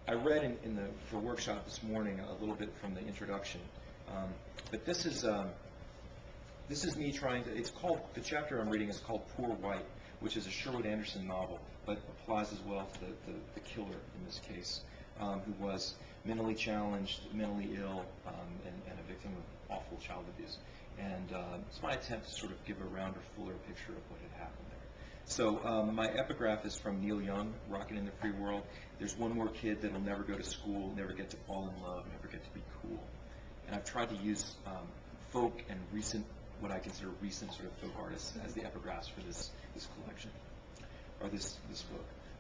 I read for workshop this morning a little bit from the introduction, but this is me trying to. It's called, the chapter I'm reading is called Poor White, which is a Sherwood Anderson novel, but applies as well to the killer in this case, who was mentally challenged, mentally ill, and a victim of awful child abuse. And it's my attempt to sort of give a rounder, fuller picture of what had happened there. So my epigraph is from Neil Young, Rockin' in the Free World. There's one more kid that'll never go to school, never get to fall in love, never get to be cool. And I've tried to use folk and recent, what I consider recent sort of folk artists as the epigraphs for this collection, or this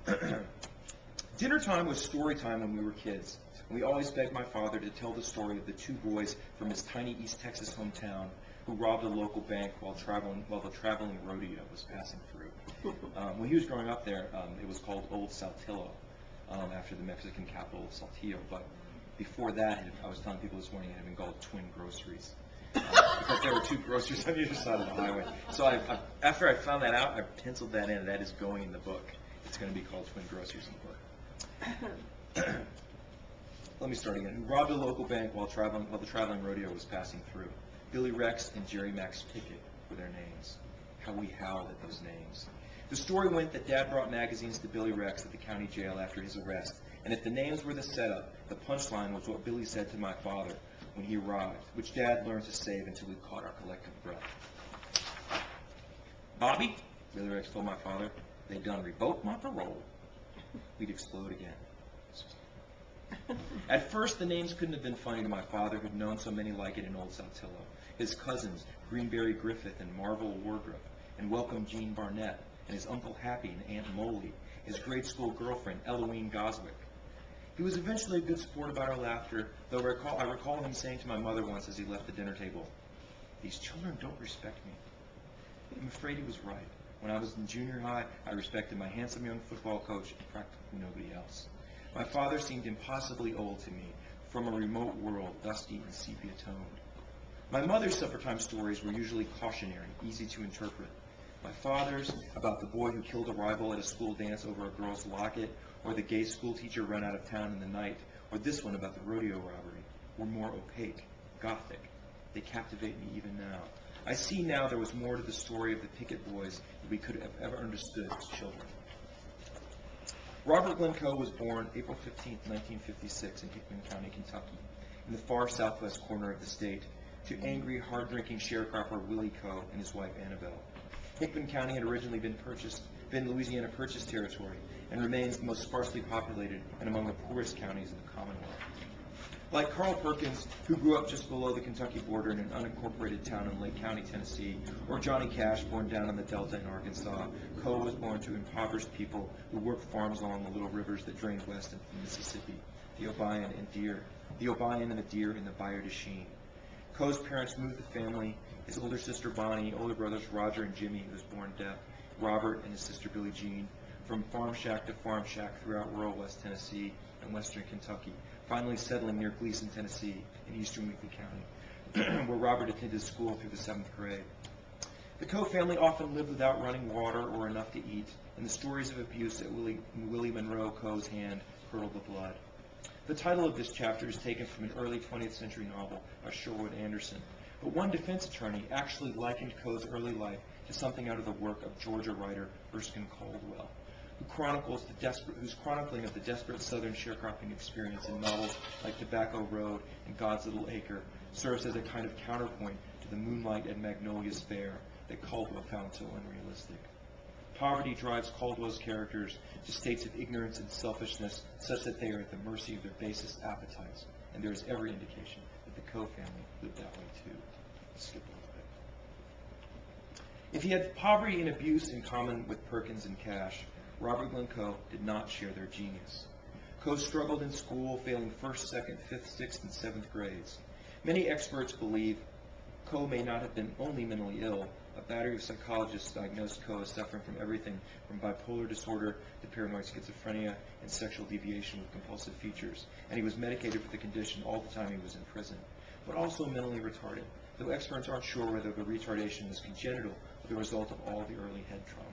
book. Dinner time was story time when we were kids. We always begged my father to tell the story of the two boys from his tiny East Texas hometown who robbed a local bank while the traveling rodeo was passing through. When he was growing up there, it was called Old Saltillo, after the Mexican capital of Saltillo. But before that, I was telling people this morning, it had been called Twin Groceries, because there were two groceries on either side of the highway. So after I found that out, I penciled that in. That is going in the book. It's going to be called Twin Groceries in the book. Let me start again. Who robbed a local bank while the traveling rodeo was passing through. Billy Rex and Jerry Max Pickett were their names. How we howled at those names. The story went that Dad brought magazines to Billy Rex at the county jail after his arrest, and if the names were the setup, the punchline was what Billy said to my father when he arrived, which Dad learned to save until we caught our collective breath. Bobby, Billy Rex told my father, they done revoked my parole. We'd explode again. At first, the names couldn't have been funny to my father, who'd known so many like it in Old Saltillo. His cousins, Greenberry Griffith and Marvel Wardrop, and Welcome Jean Barnett, and his Uncle Happy and Aunt Molly, his grade school girlfriend, Eloise Goswick. He was eventually a good sport about our laughter, though I recall him saying to my mother once as he left the dinner table, "These children don't respect me." I'm afraid he was right. When I was in junior high, I respected my handsome young football coach and practically nobody else. My father seemed impossibly old to me, from a remote world, dusty and sepia-toned. My mother's supper-time stories were usually cautionary, easy to interpret. My father's, about the boy who killed a rival at a school dance over a girl's locket, or the gay schoolteacher run out of town in the night, or this one about the rodeo robbery, were more opaque, gothic. They captivate me even now. I see now there was more to the story of the Pickett boys than we could have ever understood as children. Robert Glenn Coe was born April 15, 1956 in Hickman County, Kentucky, in the far southwest corner of the state, to angry, hard-drinking sharecropper Willie Coe and his wife Annabelle. Hickman County had originally been Louisiana Purchase territory and remains the most sparsely populated and among the poorest counties in the Commonwealth. Like Carl Perkins, who grew up just below the Kentucky border in an unincorporated town in Lake County, Tennessee, or Johnny Cash, born down in the Delta in Arkansas, Coe was born to impoverished people who worked farms along the little rivers that drained west into the Mississippi, the Obion and the Deer in the Bayou de Chine. Coe's parents moved the family, his older sister Bonnie, older brothers Roger and Jimmy, who was born deaf, Robert and his sister Billie Jean, from farm shack to farm shack throughout rural West Tennessee and western Kentucky, finally settling near Gleason, Tennessee, in eastern Weakley County, where Robert attended school through the 7th grade. The Coe family often lived without running water or enough to eat, and the stories of abuse at Willie Monroe Coe's hand curdled the blood. The title of this chapter is taken from an early 20th century novel by Sherwood Anderson, but one defense attorney actually likened Coe's early life to something out of the work of Georgia writer Erskine Caldwell, whose chronicling of the desperate southern sharecropping experience in novels like Tobacco Road and God's Little Acre serves as a kind of counterpoint to the Moonlight and Magnolia's Fair that Caldwell found so unrealistic. Poverty drives Caldwell's characters to states of ignorance and selfishness such that they are at the mercy of their basest appetites, and there is every indication that the Coe family lived that way too. Let's skip a little bit. If he had poverty and abuse in common with Perkins and Cash, Robert Glenn Coe did not share their genius. Coe struggled in school, failing 1st, 2nd, 5th, 6th, and 7th grades. Many experts believe Coe may not have been only mentally ill. A battery of psychologists diagnosed Coe as suffering from everything from bipolar disorder to paranoid schizophrenia and sexual deviation with compulsive features, and he was medicated for the condition all the time he was in prison, but also mentally retarded, though experts aren't sure whether the retardation was congenital or the result of all the early head trauma.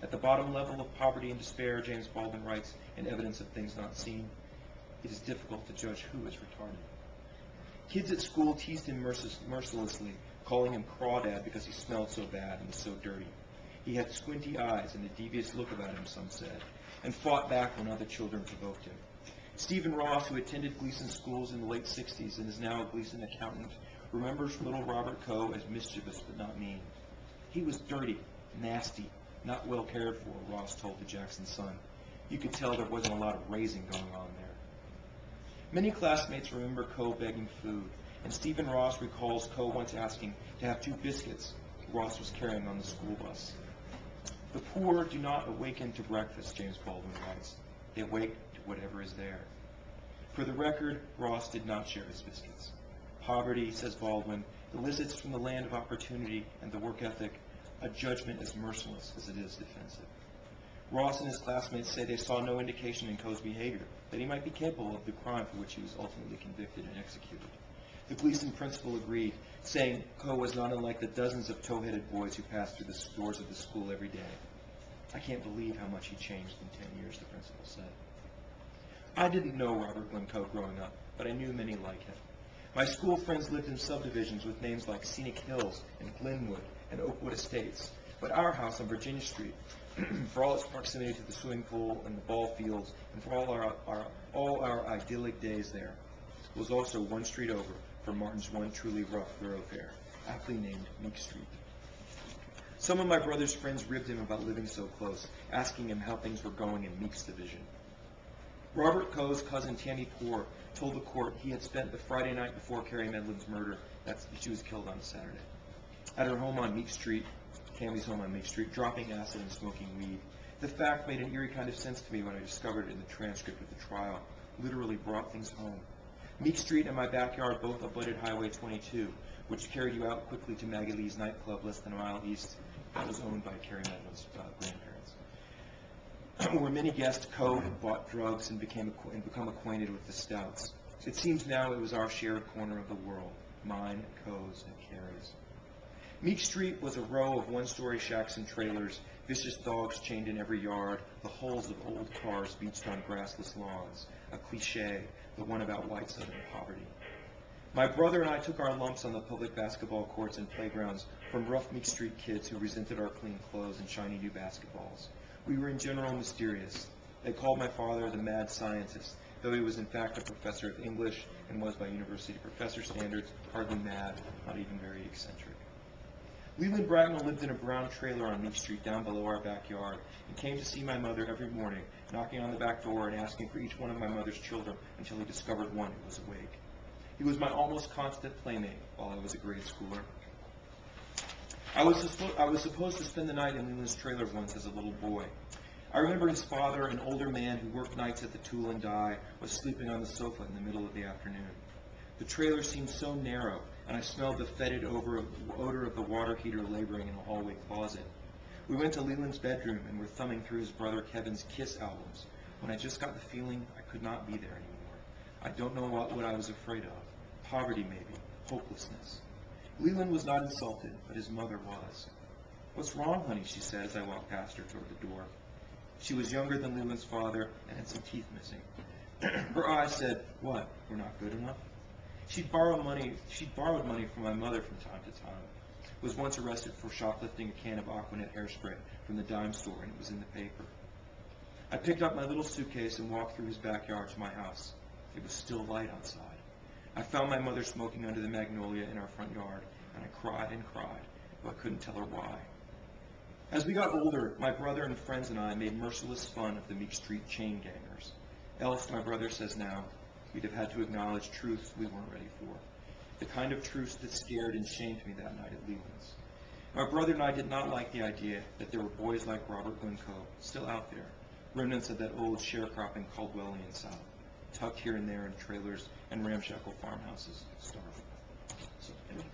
At the bottom level of poverty and despair, James Baldwin writes in Evidence of Things Not Seen, it is difficult to judge who is retarded. Kids at school teased him mercilessly, calling him Crawdad because he smelled so bad and was so dirty. He had squinty eyes and a devious look about him, some said, and fought back when other children provoked him. Stephen Ross, who attended Gleason schools in the late 60s and is now a Gleason accountant, remembers little Robert Coe as mischievous but not mean. He was dirty, nasty, not well cared for, Ross told the Jackson Sun. You could tell there wasn't a lot of raising going on there. Many classmates remember Coe begging food, and Stephen Ross recalls Coe once asking to have 2 biscuits Ross was carrying on the school bus. The poor do not awaken to breakfast, James Baldwin writes. They awake to whatever is there. For the record, Ross did not share his biscuits. Poverty, says Baldwin, elicits from the land of opportunity and the work ethic a judgment as merciless as it is defensive. Ross and his classmates say they saw no indication in Coe's behavior that he might be capable of the crime for which he was ultimately convicted and executed. The Gleason principal agreed, saying Coe was not unlike the dozens of tow-headed boys who passed through the doors of the school every day. I can't believe how much he changed in 10 years, the principal said. I didn't know Robert Glenn Coe growing up, but I knew many like him. My school friends lived in subdivisions with names like Scenic Hills and Glenwood and Oakwood Estates, but our house on Virginia Street, for all its proximity to the swimming pool and the ball fields, and for all our idyllic days there, was also one street over from Martin's one truly rough thoroughfare, aptly named Meek Street. Some of my brother's friends ribbed him about living so close, asking him how things were going in Meek's division. Robert Coe's cousin Tammy Poore told the court he had spent the Friday night before Carrie Medlin's murder, she was killed on a Saturday, at her home on Meek Street, Tammy's home on Meek Street, dropping acid and smoking weed. The fact made an eerie kind of sense to me when I discovered it in the transcript of the trial. Literally brought things home. Meek Street and my backyard both abutted Highway 22, which carried you out quickly to Maggie Lee's nightclub less than a mile east that was owned by Carrie Medlin's grandparents. Where many guessed Coe had bought drugs and become acquainted with the Stouts. It seems now it was our shared corner of the world, mine, Coe's, and Carrie's. Meek Street was a row of one-story shacks and trailers, vicious dogs chained in every yard, the hulls of old cars beached on grassless lawns, a cliché, the one about white Southern poverty. My brother and I took our lumps on the public basketball courts and playgrounds from rough Meek Street kids who resented our clean clothes and shiny new basketballs. We were in general mysterious. They called my father the mad scientist, though he was in fact a professor of English and was by university professor standards hardly mad, not even very eccentric. Leland Bracknell lived in a brown trailer on Meek Street down below our backyard and came to see my mother every morning, knocking on the back door and asking for each one of my mother's children until he discovered one who was awake. He was my almost constant playmate while I was a grade schooler. I was supposed to spend the night in Leland's trailer once as a little boy. I remember his father, an older man who worked nights at the Tool and Die, was sleeping on the sofa in the middle of the afternoon. The trailer seemed so narrow, and I smelled the fetid odor of the water heater laboring in a hallway closet. We went to Leland's bedroom and were thumbing through his brother Kevin's Kiss albums when I just got the feeling I could not be there anymore. I don't know what I was afraid of. Poverty, maybe. Hopelessness. Leland was not insulted, but his mother was. "What's wrong, honey?" she said as I walked past her toward the door. She was younger than Leland's father and had some teeth missing. Her eyes said, "What, we're not good enough?" She'd borrowed money from my mother from time to time. Was once arrested for shoplifting a can of Aquanet hairspray from the dime store, and it was in the paper. I picked up my little suitcase and walked through his backyard to my house. It was still light outside. I found my mother smoking under the magnolia in our front yard, and I cried and cried, though I couldn't tell her why. As we got older, my brother and friends and I made merciless fun of the Meek Street chain gangers. Else, my brother says now, we'd have had to acknowledge truths we weren't ready for. The kind of truths that scared and shamed me that night at Leland's. My brother and I did not like the idea that there were boys like Robert Glenn Coe still out there, remnants of that old sharecropping Caldwellian South, tucked here and there in trailers and ramshackle farmhouses, starving. So, anyway.